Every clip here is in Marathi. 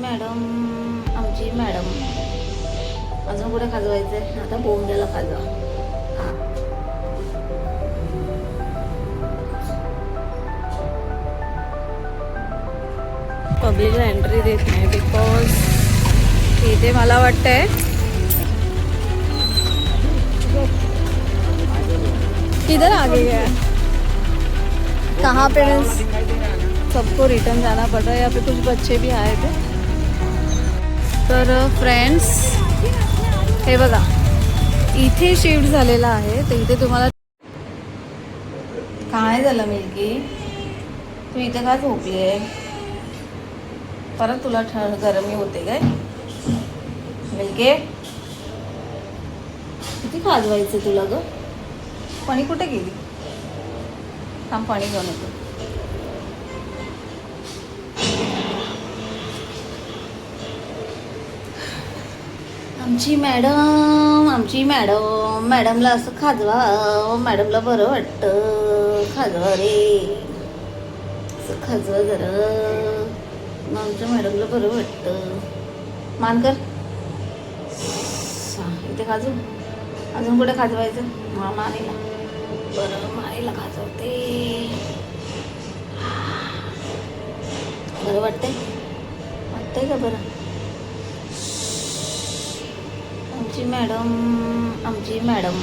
मॅडम आमची मॅडम अजून कुठे खाजवायचंय आता बोंबल्याला खाजवा. हां पब्लिकला एंट्री देत नाही बिकॉज इथे मला वाटतंय किधर आगे गया कहाँ पे सबको रिटर्न जाना पड़ रहा है. यहाँ पे कुछ बच्चे भी आए थे. तर फ्रेंड्स हे बघा इथे शिफ्ट झालेला आहे. तर इथे तुम्हाला काय झालं मिल्की तू इथे का झोपली आहे. परत तुला गरमी होते काय मिल्के. किती खाजवायचं तुला ग. पाणी कुठे गेली. थांब पाणी घेऊन येतो. आमची मॅडम मॅडमला असं खाजवा. मॅडमला बरं वाटतं. खाजवा रे असं खाजवा जरा. आमच्या मॅडमला बरं वाटतं. मान कर इथे खाजू. अजून कुठे खाजवायचं. मानेला बरं मानेला खाजवते. बरं वाटतंय का बरं. आमची मॅडम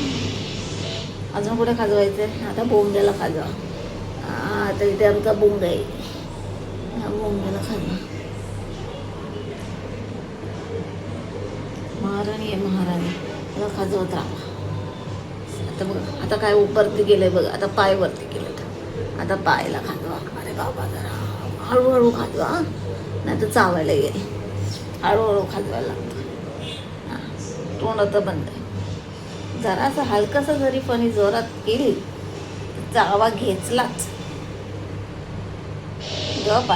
अजून कुठे खाजवायचं आता बोंबल्याला खाजवा. आता इथे आमचा बोंब आहे. बोंबल्याला खाजवा. महाराणी आहे महाराणी. त्याला खाजवत राहा. आता बघ आता काय वरती गेलंय बघ. आता पाय वरती केलं. आता पायला खाजवा. अरे बाबा जरा हळूहळू खाजवा नाही तर चावायला येईल. हळूहळू खाजवायला लागतं. तोंड आता बंद आहे. जरा असं हलकासा जरी फणी जोरात केली चावा घेचलाच. गप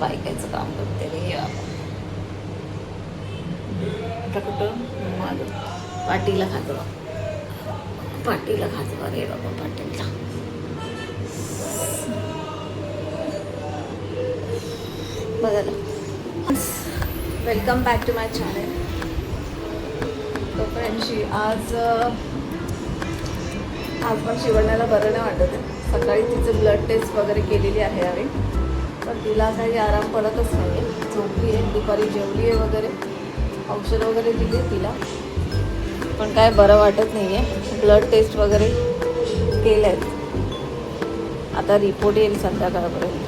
ऐकायचं काम करते रे. आता कुठं माझं पाटीला खाजवा. रे बाबा पाटीला. बघायला welcome back to my channel. तो फ्रेंडशी आज पण शिवण्याला बरं नाही वाटत आहे. सकाळी तिचं ब्लड टेस्ट वगैरे केलेली आहे आम्ही. पण तिला काही आराम पडतच नाही आहे. झोपली आहे. दुपारी जेवली आहे वगैरे. औषध वगैरे दिली आहे तिला पण काय बरं वाटत नाही आहे. ब्लड टेस्ट वगैरे केले आहेत. आता रिपोर्ट येईल संध्याकाळपर्यंत.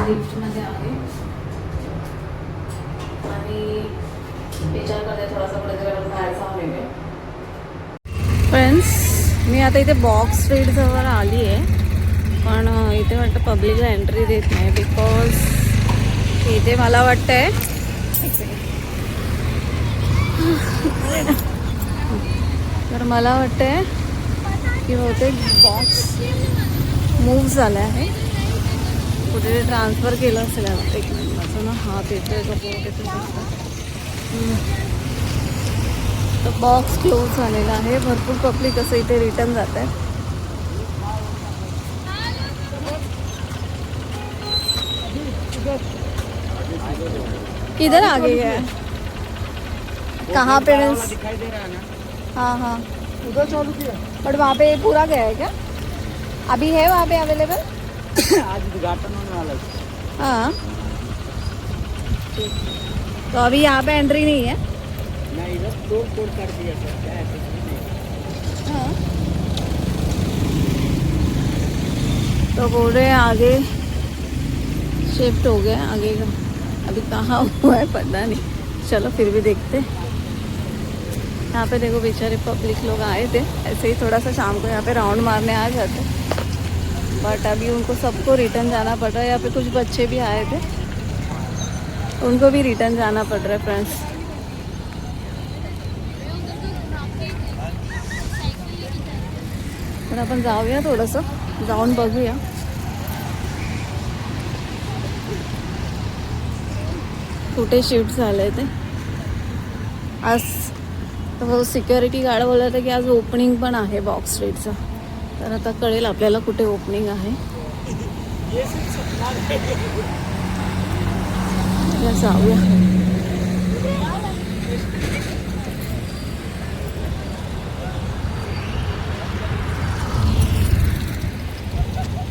लिफ्टमध्ये आहे आणि विचार करते थोडासा कुठेतरी बाहेर जाऊन येते. फ्रेंड्स मी आता इथे बॉक्स स्ट्रीट जवळ आली आहे. पण इथे वाटतं पब्लिकला एंट्री देत नाही बिकॉज इथे मला वाटतंय तर मला वाटतंय की बहुतेक बॉक्स मूव्ह झाला आहे. कुठे ट्रान्सफर केलं असेल. एक मिनिट असं ना हात येतोय का पोट येतो. तर बॉक्स क्लोज झालेला आहे. भरपूर पब्लिक असं इथे रिटर्न जात आहे. किधर आगे गया कहाँ पे. हाँ उधर चालू किया बट वहाँ पे पूरा गया है क्या. अभी है वहाँ पे अवेलेबल. आज उद्घाटन होने वाला है. हाँ तो अभी यहाँ पे एंट्री नहीं है. नहीं इधर तोड़ कर दिया सर. क्या है हाँ तो बोल रहे हैं आगे शिफ्ट हो गया. आगे का अभी कहाँ हुआ है पता नहीं. चलो फिर भी देखते. यहाँ पे देखो बेचारे पब्लिक लोग आए थे ऐसे ही थोड़ा सा शाम को यहाँ पे राउंड मारने आ जाते. बट अभी उनको सबको रिटर्न जाना पड़ रहा है. यहाँ पे कुछ बच्चे भी आए थे उनको भी रिटर्न जाना पड़ रहा है फ्रेंड्स. तर आपण जाऊया, थोडंसं जाऊन बघूया. कुठे शिफ्ट झालंय ते. आज सिक्युरिटी गार्ड बोलला होता की आज ओपनिंग पण आहे बॉक्स स्ट्रीटचं. तर आता कळेल आपल्याला कुठे ओपनिंग आहे. जाऊया.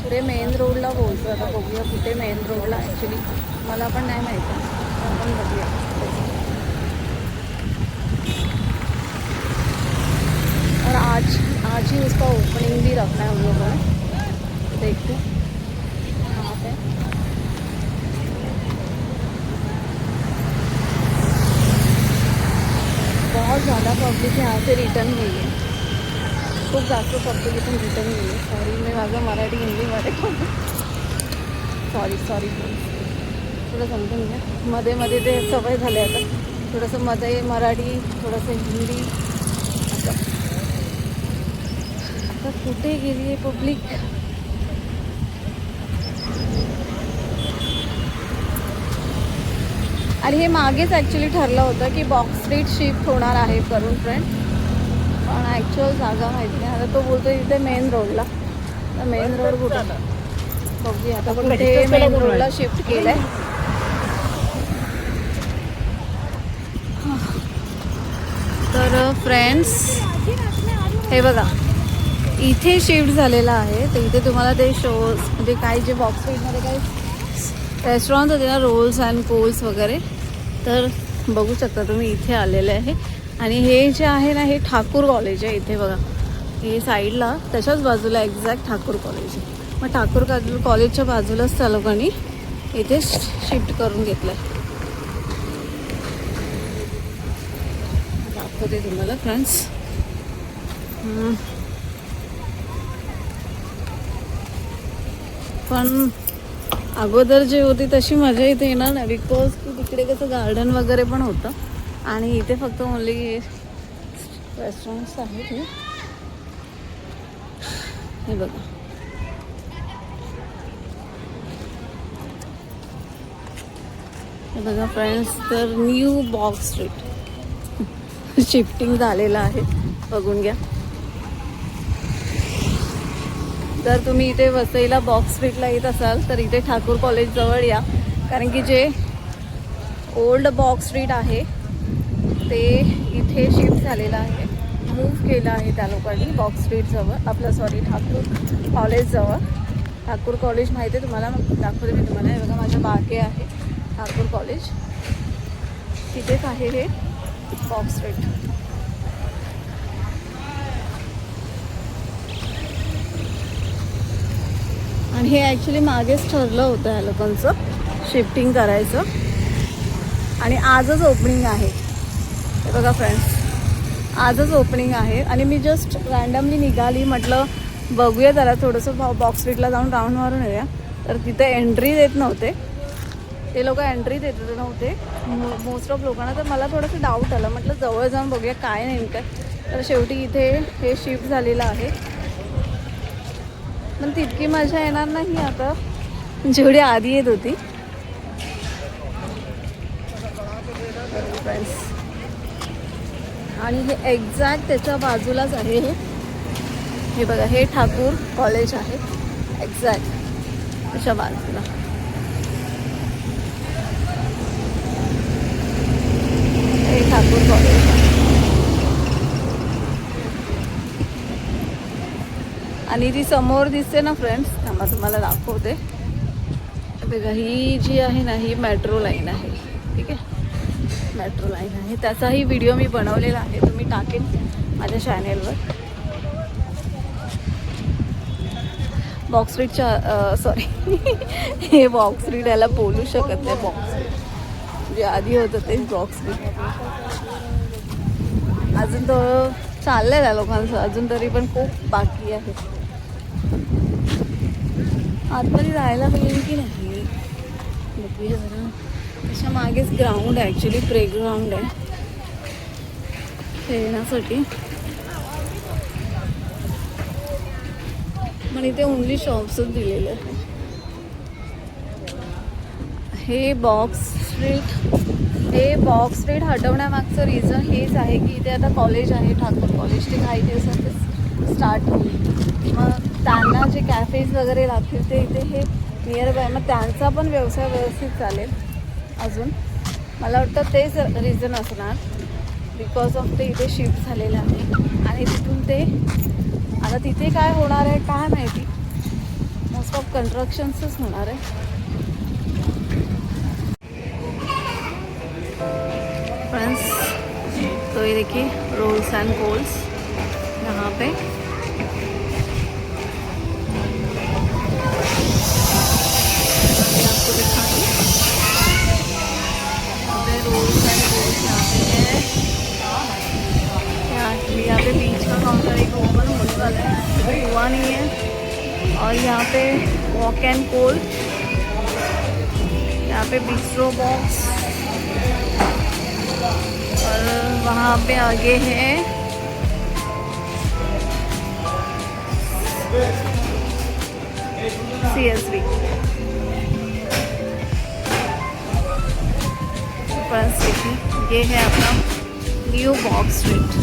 पुढे मेन रोडला बोलतो. आता बघूया कुठे मेन रोडला. ॲक्च्युली मला पण नाही माहिती. आपण बघूया. और आज ही उसका ओपनिंग भी रखना है हम लोगों ने. देखते कहाँ पे. बहुत ज़्यादा पब्लिक यहाँ से रिटर्न हुई है. खूप जास्त पब्लिक इथून रिटर्न हुई है. सॉरी, मी माझं मराठी हिंदीमध्ये सॉरी थोडं समजून घ्या. मध्ये मध्ये ते सवय झाले आता. थोडंसं मध्ये मराठी, थोडंसं हिंदी असं. आता कुठे गेली आहे पब्लिक. आणि हे मागेच ॲक्च्युली ठरलं होतं की बॉक्स स्ट्रीट शिफ्ट होणार आहे करून फ्रेंड. पण ॲक्च्युअल जागा माहिती नाही. आता तो बोलतो इथे मेन रोडला. तर मेन रोड कुठं बघूया आता. कुठे मेन रोडला शिफ्ट केलं आहे. तर फ्रेंड्स हे बघा, इथे शिफ्ट झालेला आहे. तर इथे तुम्हाला ते शोज म्हणजे काही जे बॉक्स स्ट्रीटमध्ये काही रेस्टॉरंट होते ना, रोल्स अँड कोल्स वगैरे, तर बघू शकता तुम्ही इथे आलेले आहे. आणि हे जे आहे ना, हे ठाकूर कॉलेज आहे. इथे बघा, हे साईडला त्याच्याच बाजूला एक्झॅक्ट ठाकूर कॉलेज आहे. मग ठाकूर कॉलेजच्या बाजूलाच त्या लोकांनी इथे शिफ्ट करून घेतलं आहे. दाखवते तुम्हाला फ्रेंड्स. पण अगोदर जे होती तशी मजा इथे येणार नाही. बिकॉज की तिकडे कसं गार्डन वगैरे पण होतं. आणि इथे फक्त ओनली रेस्टॉरंट्स आहेत. हे बघा, हे बघा फ्रेंड्स. तर न्यू बॉक्स स्ट्रीट शिफ्टिंग झालेलं आहे. बघून घ्या. जर तुम्ही इथे वसईला बॉक्स स्ट्रीटला येत असाल तर इथे ठाकूर कॉलेजजवळ या. कारण की जे ओल्ड बॉक्स स्ट्रीट आहे ते इथे शिफ्ट झालेलं आहे. मूव्ह केलं आहे त्या लोकांनी बॉक्स स्ट्रीटजवळ. ठाकूर कॉलेजजवळ. ठाकूर कॉलेज माहिती आहे तुम्हाला. दाखवते मी तुम्हाला. हे बघा, माझ्या मागे आहे ठाकूर कॉलेज. तिथेच आहे हे बॉक्स स्ट्रीट. आणि हे ॲक्च्युली मागेच ठरलं होतं ह्या लोकांचं शिफ्टिंग करायचं. आणि आजच ओपनिंग आहे. हे बघा फ्रेंड्स, आजच ओपनिंग आहे. आणि मी जस्ट रँडमली निघाली. म्हटलं बघूया जरा थोडंसं बॉक्स स्ट्रीटला जाऊन राऊंड मारून येऊया. तर तिथे एंट्री देत नव्हते ते लोक. एंट्री देत नव्हते मोस्ट ऑफ लोकांना. तर मला थोडंसं डाऊट आलं. म्हटलं जवळ जाऊन बघूया काय नेमकं. तर शेवटी इथे हे शिफ्ट झालेलं आहे. पण तितकी मजा येणार नाही आता जेवढी आधी येत होती. आणि हे एक्झॅक्ट त्याच्या बाजूलाच आहे. हे बघा, हे ठाकूर कॉलेज आहे एक्झॅक्ट त्याच्या बाजूला. हे ठाकूर कॉलेज आहे. आणि ती समोर दिसते ना फ्रेंड्स, थांबा तुम्हाला दाखवते. बघा, ही जी आहे ना, ही मेट्रो लाईन आहे. ठीक आहे, मेट्रो लाईन आहे. त्याचाही व्हिडिओ मी बनवलेला आहे. तुम्ही टाकेन माझ्या चॅनेलवर. बॉक्स स्ट्रीटच्या सॉरी हे बॉक्स स्ट्रीट याला बोलू शकत नाही. बॉक्स स्ट्रीट जे आधी होतं तेच बॉक्स स्ट्रीट. अजून तो चाललंय त्या लोकांचं. अजून तरी पण खूप बाकी आहे. आतमध्ये जायला मिळेल की नाही बघूया जरा. त्याच्या मागेच ग्राउंड आहे. ॲक्च्युली प्ले ग्राउंड आहे खेळण्यासाठी. पण इथे ओनली शॉप्सच दिलेले आहे. हे बॉक्स स्ट्रीट हटवण्यामागचं रिझन हेच आहे की इथे आता कॉलेज आहे, ठाकूर कॉलेज, ते काही दिवसातच स्टार्ट होईल. मग त्यांना जे कॅफेज वगैरे लागतील ते इथे हे नियर बाय, मग त्यांचा पण व्यवसाय व्यवस्थित चालेल. अजून मला वाटतं तेच रिझन असणार, बिकॉज ऑफ ते इथे शिफ्ट झालेलं आहे. आणि तिथून ते आता तिथे काय होणार आहे काय माहिती, मोस्ट ऑफ कन्स्ट्रक्शन्सच होणार आहे. फ्रेंड्स, तो ये देखिए रोल्स एंड कोल्स यहाँ पे आपको दिखाऊंगी. रोल्स एंड कोल्स यहाँ पे है. यहाँ पे बीच का काउंटर एक ओपन होने वाला है, हुआ नहीं है. और यहाँ पे वॉक एंड कोल, यहाँ पे बिस्ट्रो बॉक्स, और वहाँ पे आगे है CSB. फ्रेंड्स देखिए, ये है अपना न्यू बॉक्स स्ट्रीट.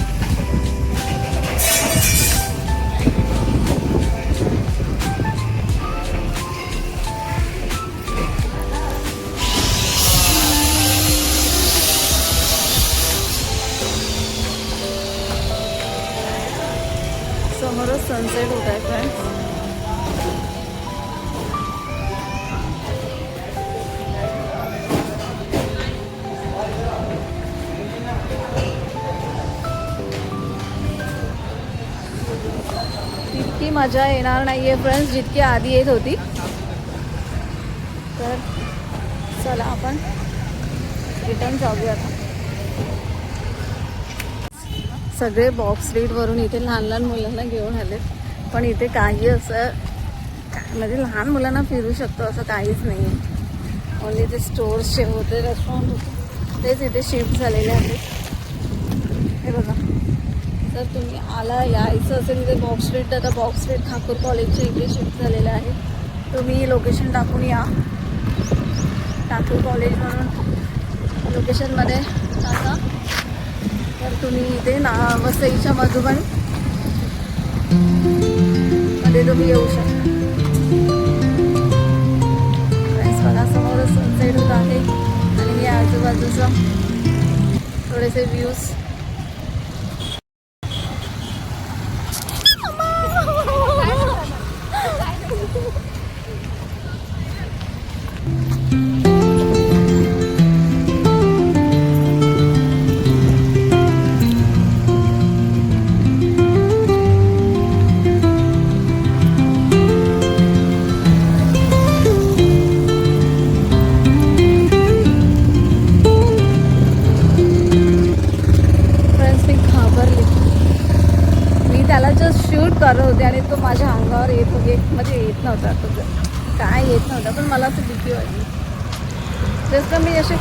समोरच सनसेट होत आहे फ्रेंड्स. तितकी मजा येणार नाही आहे फ्रेंड्स जितकी आधी येत होती. तर चला आपण रिटर्न जाऊया आता. सगळे बॉक्स स्ट्रीटवरून इथे लहान लहान मुलांना घेऊन आले, पण इथे काही असं म्हणजे लहान मुलांना फिरू शकतो असं काहीच नाही आहे. ओन्ली ते स्टोर्सचे होते, रेस्टॉरंट होते, तेच इथे शिफ्ट झालेले आहेत. हे बघा, जर तुम्ही यायचं असेल ते बॉक्स स्ट्रीट, आता बॉक्स स्ट्रीट ठाकूर कॉलेजच्या इथे शिफ्ट झालेलं आहे. तुम्ही लोकेशन टाकून या, ठाकूर कॉलेज म्हणून लोकेशनमध्ये टाका, तर तुम्ही इथे वसईच्या मधुबन मध्ये तुम्ही येऊ शकता. बघा समोरच सनसेट होत आहे आणि या आजूबाजूचा थोडेसे व्ह्यूज. शूट करत होते आणि तो माझ्या अंगावर म्हणजे येत नव्हता, तो काय येत नव्हता, पण मला असं भीती वाटली. जसं मी असे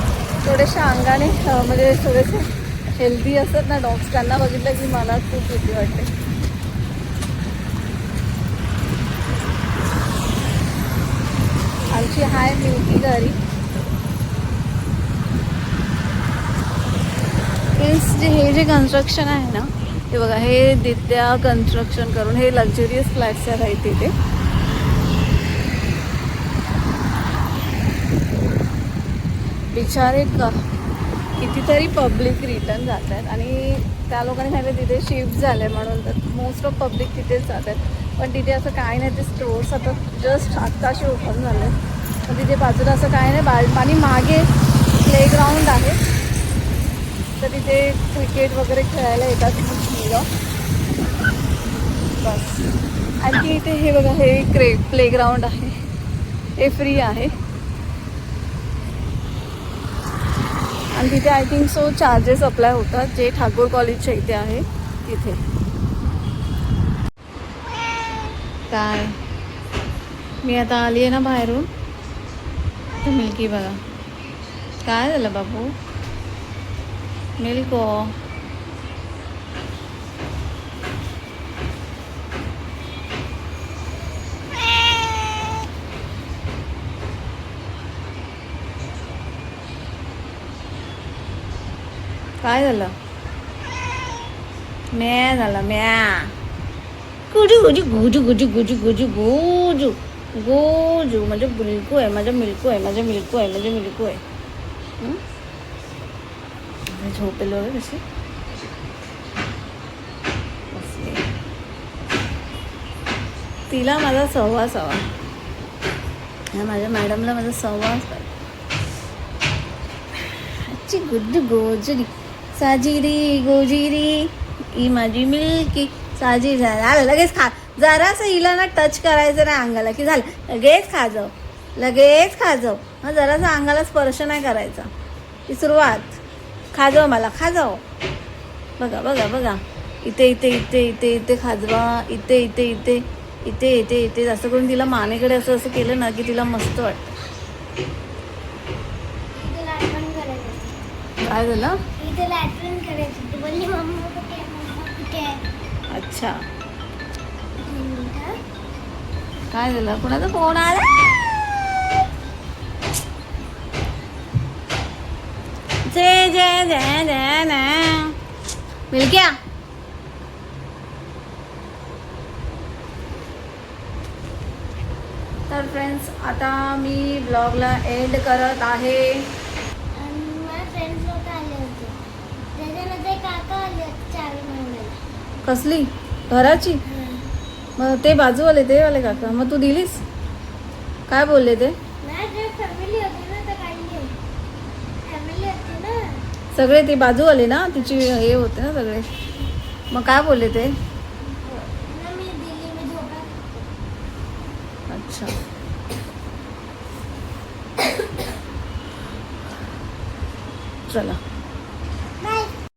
थोडेशा अंगाने म्हणजे थोडेसे हेल्दी असतात ना डॉग्स, त्यांना बघितलं की मला खूप भीती वाटते. आमची हाय मिल्की घरी. हे जे कन्स्ट्रक्शन आहे ना, हे बघा, हे दित्या कन्स्ट्रक्शन करून हे लक्झरियस फ्लॅट्स आहेत तिथे. बिचारे कितीतरी पब्लिक रिटर्न जात आहेत आणि त्या लोकांनी सांगितलं तिथे शिफ्ट झाले म्हणून, तर मोस्ट ऑफ पब्लिक तिथेच जात आहेत. पण तिथे असं काय नाही, ते स्टोर्स आता जस्ट आत्ताशी ओपन झाले. पण तिथे बाजूला असं काय नाही, आणि मागे प्लेग्राऊंड आहे, तर तिथे क्रिकेट वगैरे खेळायला येतात मुलं बस. आणखी इथे हे बघा, हे प्लेग्राऊंड आहे, हे फ्री आहे. आणि तिथे I think so charges apply होतात, जे ठाकूर कॉलेजच्या इथे आहे तिथे. काय मी आता आली आहे ना बाहेरून, तर मिल्की बघा काय झालं बाबू. मिल्को काय झालं? म्या झाला म्या. गुजू गुजू गुजू गुजू गुजू गुजू गुजू गुजू. म्हणजे मिल्कू आहे, माझं मिल्कू आहे, माझं मिल्कू आहे, माझं मिल्कू आहे. झोपेलो आहे कशी बसली. तिला माझा सहवास हवा. माझ्या मॅडमला माझा सहवास पाहिजे. आजची गुड्डू गोजरी साजिरी गोजिरी ही माझी मिल्की साजी. झालं लगेच खा. जरासं हिला ना टच करायचं नाही अंगाला की झालं लगेच खा जाऊ, लगेच खा जाऊ. हां जरासा अंगाला स्पर्श नाही करायचा. ती सुरुवात. खा जाऊ मला, खा जाऊ. बघा बघा बघा, इथे इथे इथे इथे इथे खाजवा, इथे इथे इथे इथे इथे इथे. असं करून तिला मानेकडे असं असं केलं ना की तिला मस्त वाटतं. काय झालं? अच्छा काय झालं? कोणाचा फोन आला? जय जय जय जय जय मिल्क्या. तर फ्रेंड्स आता मी ब्लॉगला एंड करत आहे. कसली? घराची? मग ते बाजूवाले ते वाले काका, मग तू दिलीस? काय बोलले ते? सगळे ते बाजूवाले ना, तिची हे होते ना सगळे. मग काय बोलले ते? अच्छा चला.